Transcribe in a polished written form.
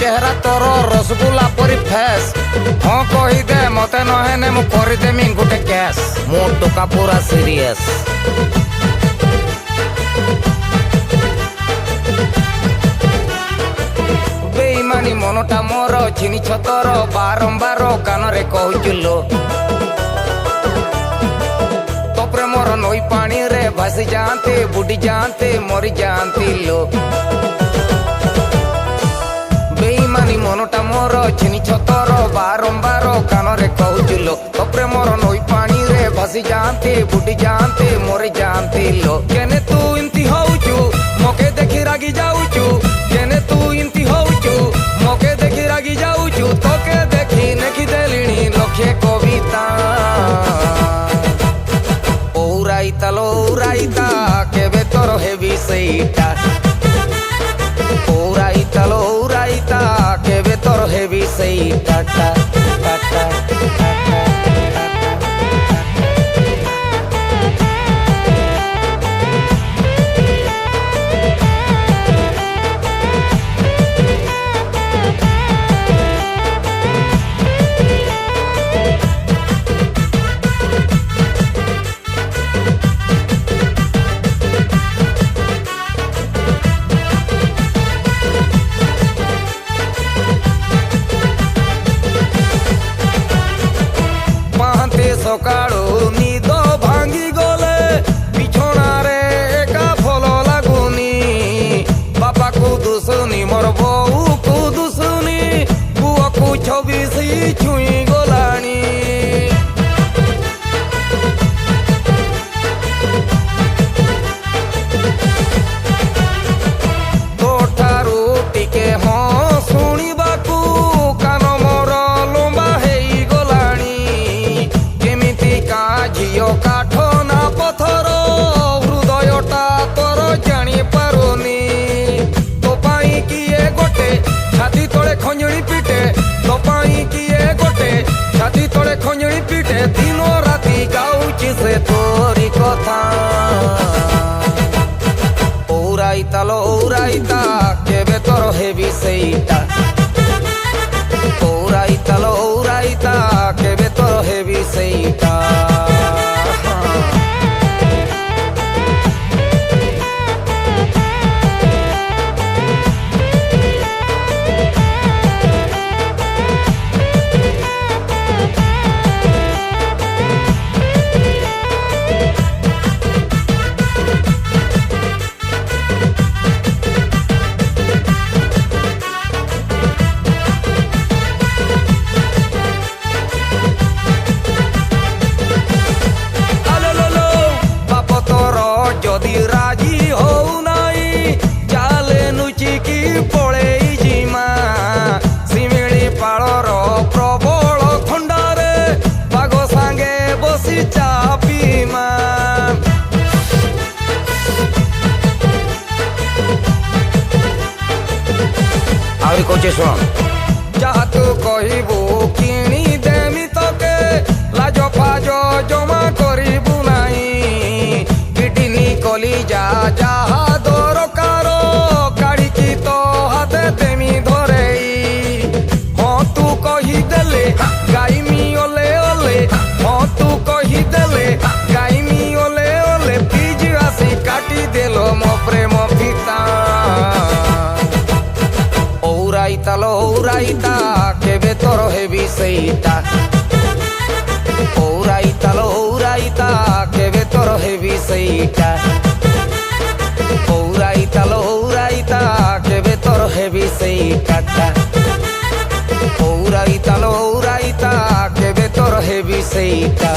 चेहरा तोर रसगुल्ला परी फेस हाँ कही दे मते नहेने मु करी देमी गुटे केस मो टोका पूरा सीरियस बेईमानी मनटा मोर चिनी छतर बारंबार कान रे कहचुलो तो प्रेमर नई पानी रे भासी जाते बुडी जाते मरी जाती लो बेईमानी मनटा मोर चिनी छतर बारंबार कान रे कहचुलो तो प्रेमर नई पानी रे भासी जाते बुडी जाते मरी जाती लो केने तू इमती होउचु मके देखि रागी जाउचु केने तू इमती होउचु मके देखि रागी जाउचु तोके देखि नेखि देलिणी लखे कविता ओराइता लो ओराइता केबे तोर हेबी सेइटा ओराइता लो ओराइता केबे तोर हेबी सेइटा टा टा टा सकाळू निद भांगी गले बिछोना रे एका फल लागुनी बापा को दुसुनी मोर बऊ को दुसुनी पुआ को 26 छुई गलानी तोठारू टिके हाँ शुणिबाकू कान मोर लंबा हेई गलानी झियो काठ ना पथर हृदयटा तोर जानी पारुनी तो पाई किए गोटे छाती तोड़े खंजणी पिटे तो पाई किए गोटे छाती तोड़े खंजणी पिटे दिनो राती गाउची से तोरी कथा ओराइता लो ओराइता केबे तोर हेबी सेइटा ओराइता लो ओराइता केबे तोर हेबी सेइटा राजी हो नाई चाले नुचिकी पड़े जिमा सिमिली पाड़र प्रबल थंडारे बाग सांगे बसी चापीमा आउरी कोचे सुन जहा तू कहबू किणी देमी तके लाज फाज जमा करिबू नाही कली जा जहा दरकार गाड़ी की तो हाथे देमी धरे हाँ तू कही देले गाइमी ओले ओले हाँ तू कही देले गाइमी ओले ओले प्लीज आसी काटी देलो मो प्रेम फिता ओराइता लो ओराइता केबे तोर हेबी सेइटा ओराइता लो ओराइता केबे तोर हेबी सेइटा ओराइता लो ओराइता केबे तोर हेबी सेइटा ओराइता लो ओराइता केबे तोर हेबी सेइटा।